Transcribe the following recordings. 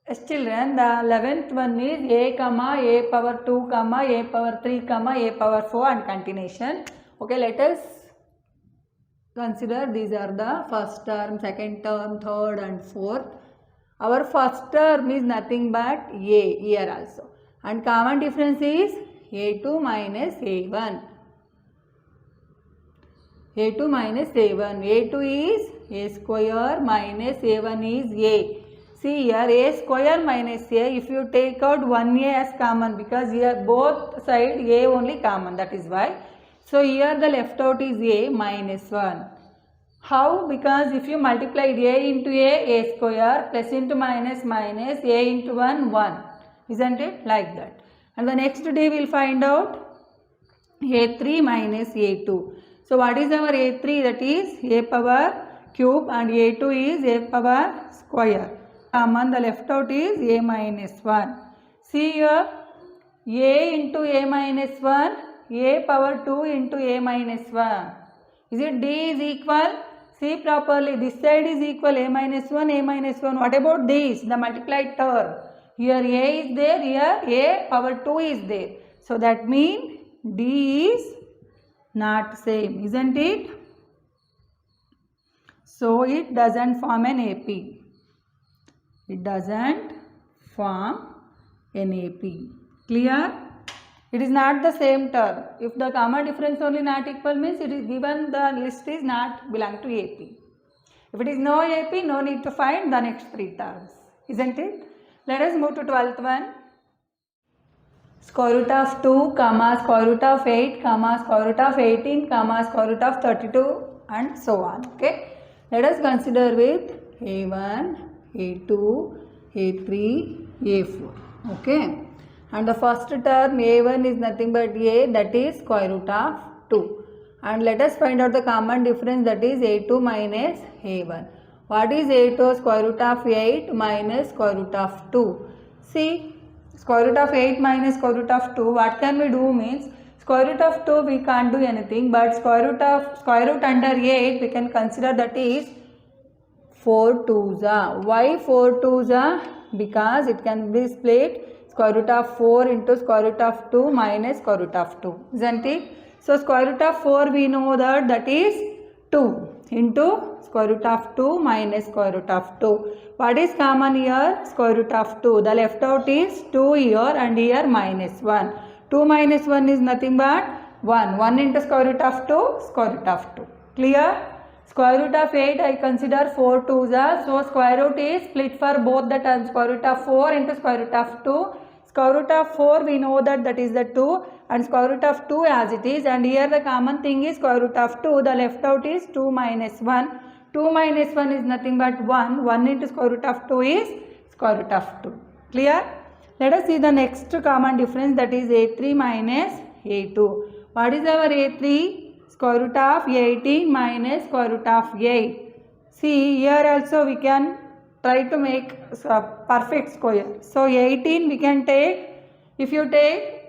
Yes, children, the 11th one is a comma a power 2 comma a power 3 comma a power 4 and continuation. Okay, let us consider these are the first term, second term, third and fourth. Our first term is nothing but a here also, and common difference is a2 minus a1. a2 minus a1. a2 is a square minus a1 is a. See here, a square minus a, if you take out 1a as common, because here both side a only common, that is why. So here the left out is a minus 1. How? Because if you multiplied a into a square, plus into minus minus, a into 1, 1. Isn't it? Like that. And the next day we will find out a3 minus a2. So what is our a3? That is a power cube, and a2 is a power square. Common, the left out is a minus 1. See here, a into a minus 1, a power 2 into a minus 1. Is it d is equal? See properly, this side is equal a minus 1, a minus 1. What about this? The multiplied term. Here a is there, here a power 2 is there. So that means d is not same, isn't it? So it doesn't form an AP. It doesn't form an AP. Clear? It is not the same term. If the common difference only not equal means it is given the list is not belong to AP. If it is no AP, no need to find the next three terms. Isn't it? Let us move to 12th one. Square root of 2, comma, square root of 8, comma, square root of 18, comma, square root of 32 and so on. Okay. Let us consider with A1, A2, A3, A4. Okay. And the first term a1 is nothing but a, that is square root of 2. And let us find out the common difference, that is a2 minus a1. What is a2? Square root of 8 minus square root of 2. See, square root of 8 minus square root of 2, what can we do means, square root of 2 we can't do anything, but square root under 8 we can consider, that is 4 2s are. Why 4 2s are? Because it can be split square root of 4 into square root of 2 minus square root of 2. Isn't it? So square root of 4 we know that is 2 into square root of 2 minus square root of 2. What is common here? Square root of 2. The left out is 2 here and here minus 1. 2 minus 1 is nothing but 1. 1 into square root of 2, square root of 2. Clear? Square root of 8 I consider 4 2s are. So square root is split for both the terms. Square root of 4 into square root of 2. Square root of 4 we know that is the 2, and square root of 2 as it is, and here the common thing is square root of 2. The left out is 2 minus 1. 2 minus 1 is nothing but 1. 1 into square root of 2 is square root of 2. Clear? Let us see the next common difference, that is a3 minus a2. What is our a3? Square root of 18 minus square root of 8. See, here also we can try to make a perfect square. So 18 we can take, if you take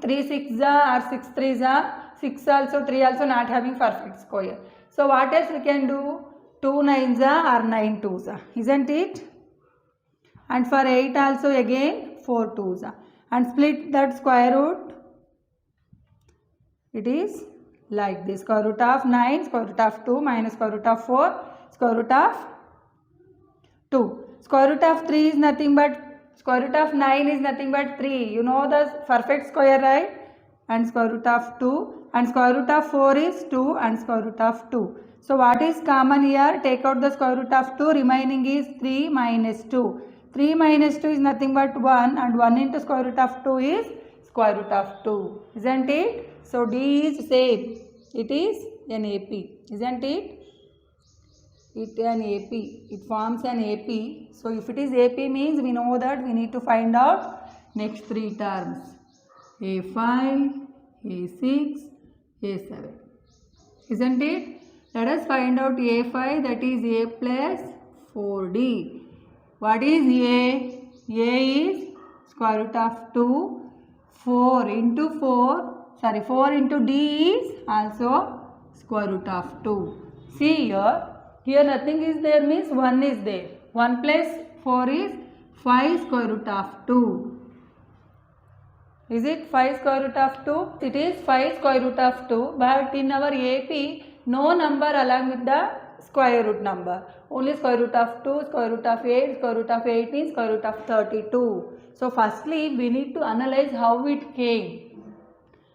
3 6s or 6 3s, 6 also 3 also not having perfect square. So what else we can do? 2 9s or 9 2s, isn't it? And for 8 also again 4 2s, and split that square root. It is like this, square root of 9 square root of 2 minus square root of 4 square root of 2. Square root of 3 is nothing but, square root of 9 is nothing but 3. You know the perfect square, right? And square root of 2, and square root of 4 is 2 and square root of 2. So what is common here? Take out the square root of 2, remaining is 3 minus 2. 3 minus 2 is nothing but 1, and 1 into square root of 2 is square root of 2. Isn't it? So D is same. It is an AP. Isn't it? It an AP. It forms an AP. So if it is AP means we know that we need to find out next three terms. A5, A6, A7. Isn't it? Let us find out A5, that is A plus 4D. What is A? A is square root of 2. 4 into 4 into D is also square root of 2. See here nothing is there means 1 is there. 1 plus 4 is 5 square root of 2. Is it 5 square root of 2? It is 5 square root of 2, but in our AP, no number along with the square root number. Only square root of 2, square root of 8, square root of 18, square root of 32. So firstly, we need to analyze how it came.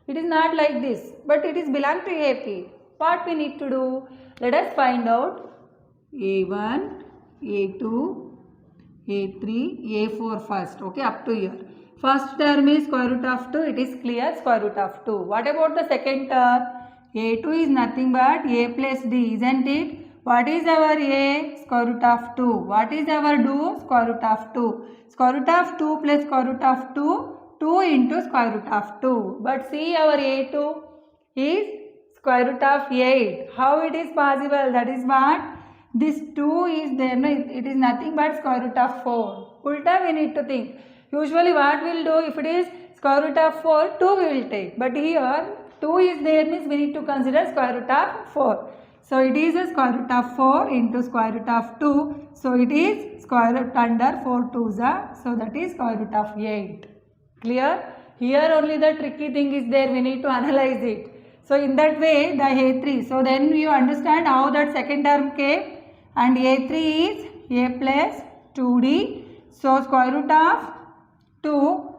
It is not like this, but it is belong to AP. What we need to do? Let us find out A1, A2, A3, A4 first. Okay, up to here. First term is square root of 2. It is clear, square root of 2. What about the second term? A2 is nothing but A plus D, isn't it? What is our A? Square root of 2. What is our do? Square root of 2. Square root of 2 plus square root of 2, 2 into square root of 2. But see, our A2 is square root of 8. How it is possible? That is what? This 2 is there. No, it is nothing but square root of 4. Ulta we need to think. Usually what we will do, if it is square root of 4, 2 we will take. But here 2 is there means we need to consider square root of 4. So it is a square root of 4 into square root of 2. So it is square root under 4 2s are. So that is square root of 8. Clear? Here only the tricky thing is there. We need to analyze it. So in that way the A3. So then you understand how that second term came. And A3 is A plus 2D. So square root of 2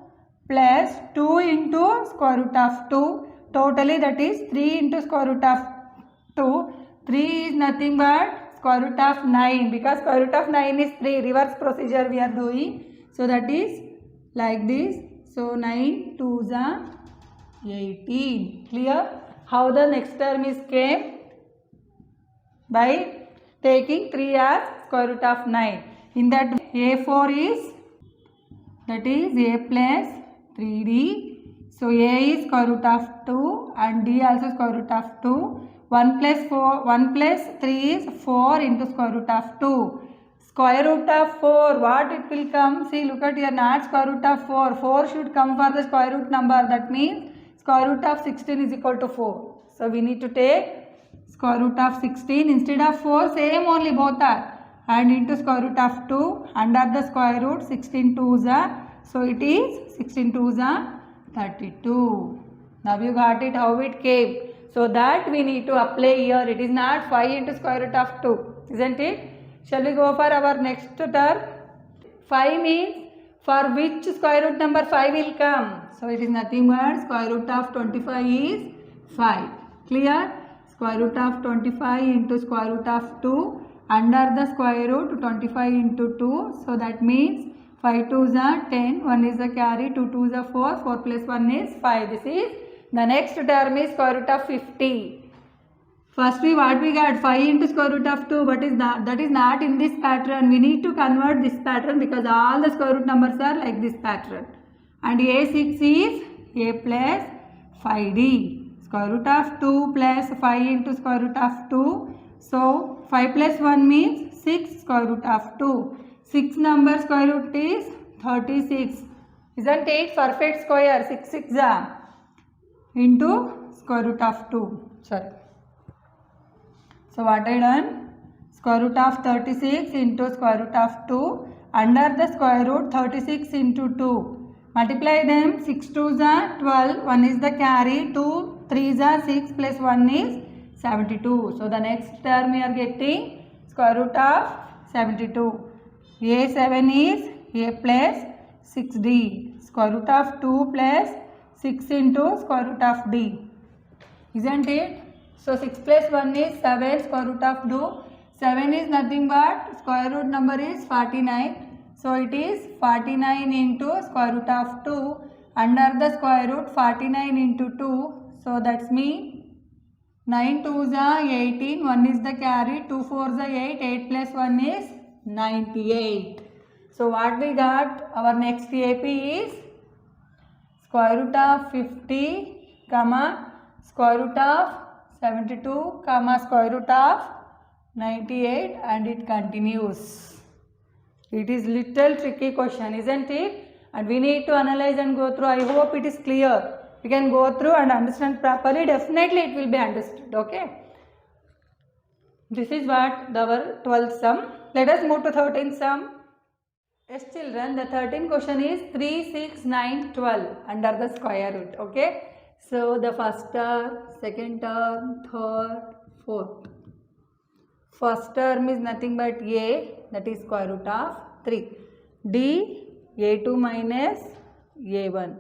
plus 2 into square root of 2. Totally that is 3 into square root of 2. 3 is nothing but square root of 9. Because square root of 9 is 3. Reverse procedure we are doing. So that is like this. So 9 2s are 18. Clear? How the next term is came? By taking 3 as square root of 9. In that A4 is, that is A plus 3D. So A is square root of 2 and D also square root of 2. 1 plus 3 is 4 into square root of 2. Square root of 4, what it will come? See, look at here, not square root of 4. 4 should come for the square root number. That means square root of 16 is equal to 4. So we need to take square root of 16 instead of 4, same only both are. And into square root of 2 under the square root 16 2s are. So it is 16 2s are 32. Now you got it how it came. So that we need to apply here. It is not 5 into square root of 2. Isn't it? Shall we go for our next term? 5 means for which square root number 5 will come? So it is nothing but square root of 25 is 5. Clear? Square root of 25 into square root of 2 under the square root 25 into 2. So that means 5 2s are 10, 1 is the carry, 2 2s are 4, 4 plus 1 is 5. This is the next term is square root of 50. First what we got? 5 into square root of 2, but that is not in this pattern. We need to convert this pattern because all the square root numbers are like this pattern. And A6 is A plus 5D. Square root of 2 plus 5 into square root of 2. So 5 plus 1 means 6 square root of 2. 6 number square root is 36. Isn't it perfect square? 6 6 into square root of 2. Sorry. So what I done? Square root of 36 into square root of 2 under the square root 36 into 2. Multiply them. 6 2s are 12. 1 is the carry. 2 3s are 6 plus 1 is 72. So the next term we are getting square root of 72. A7 is A plus 6D. Square root of 2 plus 6 into square root of D. Isn't it? So 6 plus 1 is 7 square root of 2. 7 is nothing but square root number is 49. So it is 49 into square root of 2 under the square root 49 into 2. So that's me 9 2s are 18. 1 is the carry. 2 4s are 8. 8 plus 1 is 98. So what we got? Our next AP is square root of 50 comma square root of 72 comma square root of 98, and it continues. It is little tricky question, isn't it? And we need to analyze and go through. I hope it is clear. We can go through and understand properly. Definitely it will be understood. Okay. This is what our 12th sum. Let us move to 13th sum. Yes children, the 13th question is 3, 6, 9, 12 under the square root. Okay. So the first term, second term, third, fourth. First term is nothing but a, that is square root of 3. D, a2 minus a1.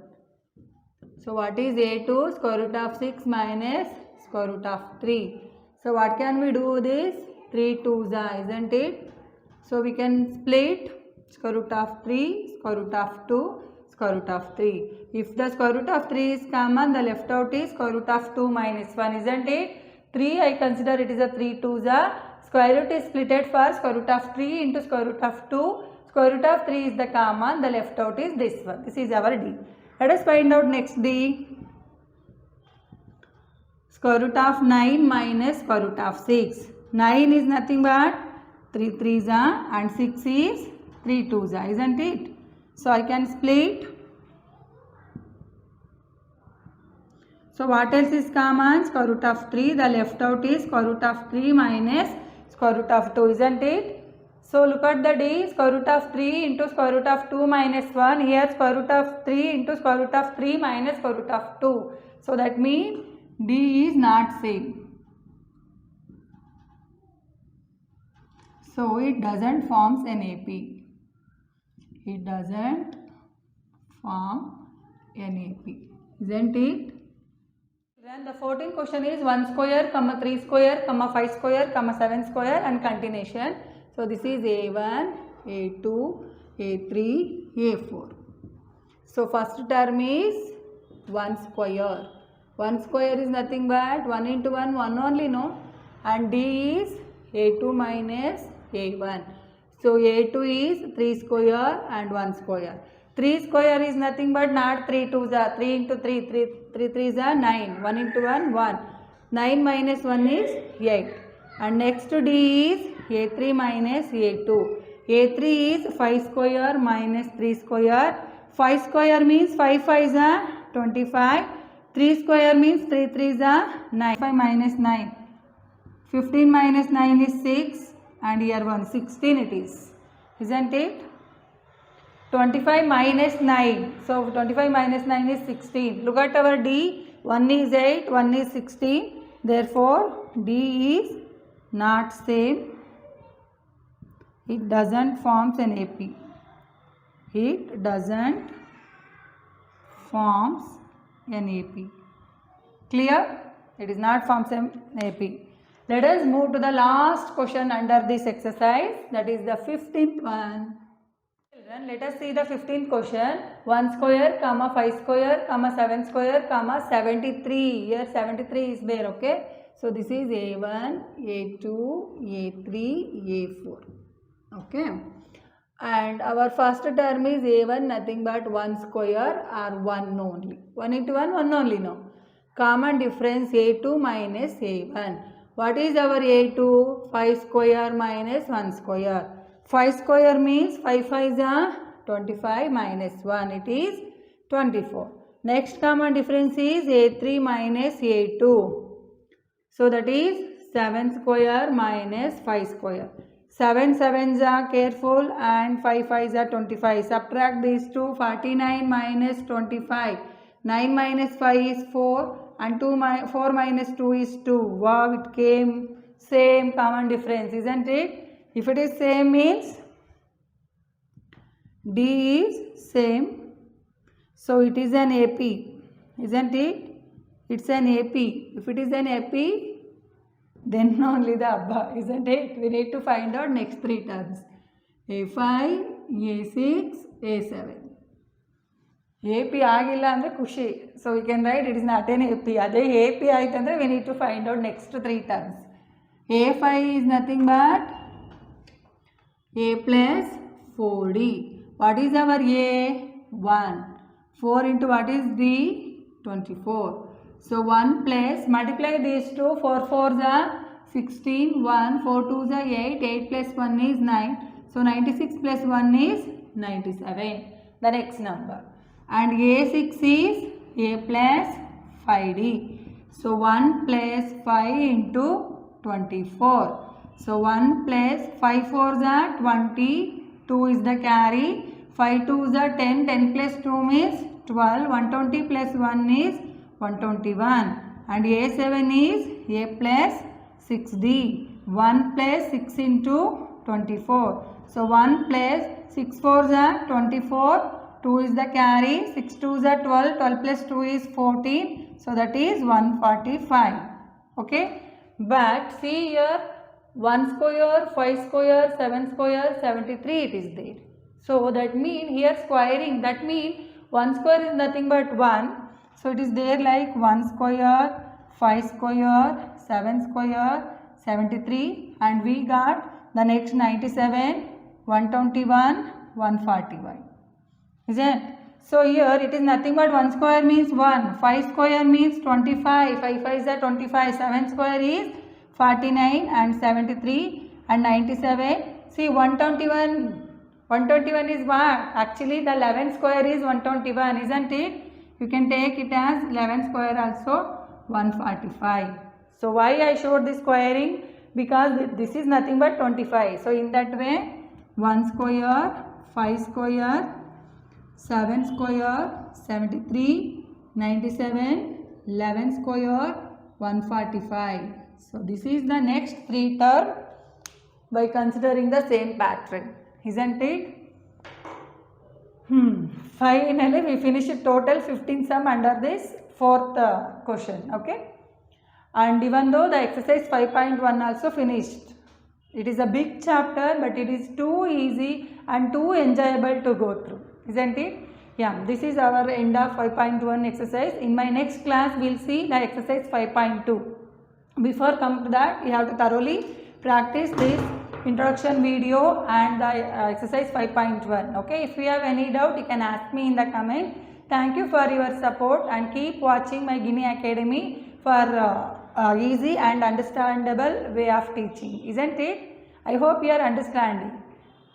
So what is a2? Square root of 6 minus square root of 3. So what can we do this? 3 2s are, isn't it? So we can split square root of 3, square root of 2, square root of 3. If the square root of 3 is common, the left out is square root of 2 minus 1, isn't it? 3 I consider it is a 3 2s are. Square root is splitted for square root of 3 into square root of 2. Square root of 3 is the common, the left out is this one. This is our D. Let us find out next D. Square root of 9 minus square root of 6. 9 is nothing but 3 3s are and 6 is 3 2s are, isn't it? So I can split. So what else is common? Square root of 3. The left out is square root of 3 minus square root of 2, isn't it? So look at the D, square root of 3 into square root of 2 minus 1. Here square root of 3 into square root of 3 minus square root of 2. So that means D is not same. So it doesn't form an AP. It doesn't form an AP, isn't it? Then the 14th question is 1 square, 3 square, 5 square, 7 square and continuation. So this is A1, A2, A3, A4. So first term is 1 square. 1 square is nothing but 1 into 1, 1 only, no? And D is A2 minus A1. So A2 is 3 square and 1 square. 3 square is nothing but not 3 2s are, 3 into 3, 3 3s are 9. 1 into 1, 1. 9 minus 1 is 8. And next D is A3 minus A2. A3 is 5 square minus 3 square. 5 square means 5 5s are 25. 3 square means 3 3s are 9. 5 minus 9. 15 minus 9 is 6. And here 1, 16 it is. Isn't it? 25 minus 9. So 25 minus 9 is 16. Look at our D. 1 is 8, 1 is 16. Therefore, D is not same. It doesn't form an AP. It doesn't forms an AP. Clear? It is not forms an AP. Let us move to the last question under this exercise. That is the 15th one. Children, let us see the 15th question. 1 square, 5 square, 7 square, 73. Here 73 is there, okay? So this is A1, A2, A3, A4. Okay? And our first term is A1, nothing but 1 square or 1 only. 1 into 1, 1 only, no. Common difference A2 minus A1. What is our A2? 5 square minus 1 square. 5 square means 5 5s are 25 minus 1. It is 24. Next common difference is A3 minus A2. So that is 7 square minus 5 square. 7 7s are careful and 5 5s are 25. Subtract these two. 49 minus 25. 9 minus 5 is 4. And 4 minus 2 is 2. Wow, it came same common difference, isn't it? If it is same means D is same. So it is an AP, isn't it? It's an AP. If it is an AP, then only the above, isn't it? We need to find out next 3 terms. A5, A6, A7. AP ಆಗಿಲ್ಲ ಅಂದರೆ ಖುಷಿ. So we can write it is not an AP. ಅದೇ AP ಆಯ್ತಂದ್ರೆ we need to find out next 3 terms. A5 is nothing but A plus 4D. What is our A? 1. 4 into what is D? 24. So 1 plus, multiply these two. 4 4s are 16. 1, 4 2s are 8. 8 plus 1 is 9. So 96 plus 1 is 97. The next number. And A6 is A plus 5D. So 1 plus 5 into 24. So 1 plus 5 4s are 20. 2 is the carry. 5 2s are 10, 10 plus 2 means 12, 120 plus 1 is 121 and A7 is A plus 6D. 1 plus 6 into 24. So 1 plus 6 4s are 24. 2 is the carry. 6 2s are 12. 12 plus 2 is 14. So that is 145. Okay. But see here 1 square, 5 square, 7 square, 73 it is there. So that means here squaring, that means 1 square is nothing but 1. So it is there like 1 square, 5 square, 7 square, 73 and we got the next 97, 121, 141. Is it? So here it is nothing but 1 square means 1, 5 square means 25, 5 5 is 25, 7 square is 49 and 73 and 97. See 121 is what? Actually the 11 square is 121, isn't it? You can take it as 11 square also 145. So why I showed this squaring? Because this is nothing but 25. So in that way 1 square, 5 square, 7 square, 73, 97, 11 square, 145. So this is the next 3 term by considering the same pattern, isn't it? Finally we finished total 15 sum under this 4th question. Okay. And even though the exercise 5.1 also finished. It is a big chapter but it is too easy and too enjoyable to go through, isn't it? Yeah, this is our end of 5.1 exercise. In my next class we will see the exercise 5.2. Before come to that, you have to thoroughly practice this introduction video and the exercise 5.1. Okay, if you have any doubt you can ask me in the comment. Thank you for your support and keep watching my GiniAcademy for easy and understandable way of teaching, isn't it? I hope you are understanding.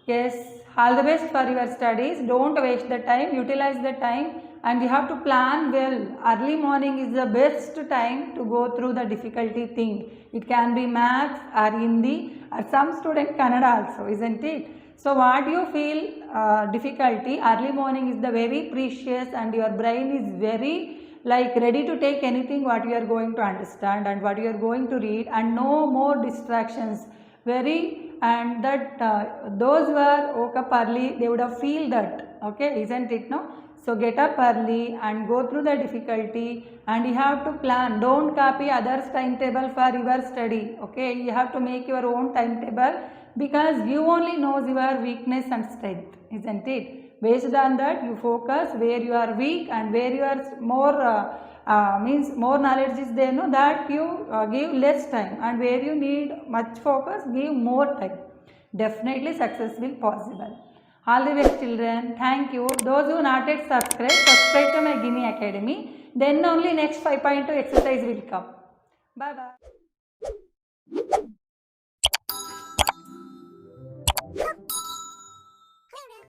Yes, all the best for your studies. Don't waste the time, utilize the time and you have to plan well. Early morning is the best time to go through the difficulty thing. It can be maths or Hindi or some student Kannada also, isn't it? So what you feel difficulty, early morning is the very precious and your brain is very like ready to take anything what you are going to understand and what you are going to read and no more distractions. And that those who are woke up early, they would have feel that, okay, isn't it, no? So get up early and go through the difficulty and you have to plan. Don't copy others' timetable for your study, okay? You have to make your own timetable because you only knows your weakness and strength, isn't it? Based on that, you focus where you are weak and where you are more means more knowledge is there, no, that you give less time and where you need much focus, give more time. Definitely success will possible. All the best children. Thank you. Those who not yet subscribe to my GiniAcademy. Then only next 5.2 exercise will come. Bye bye.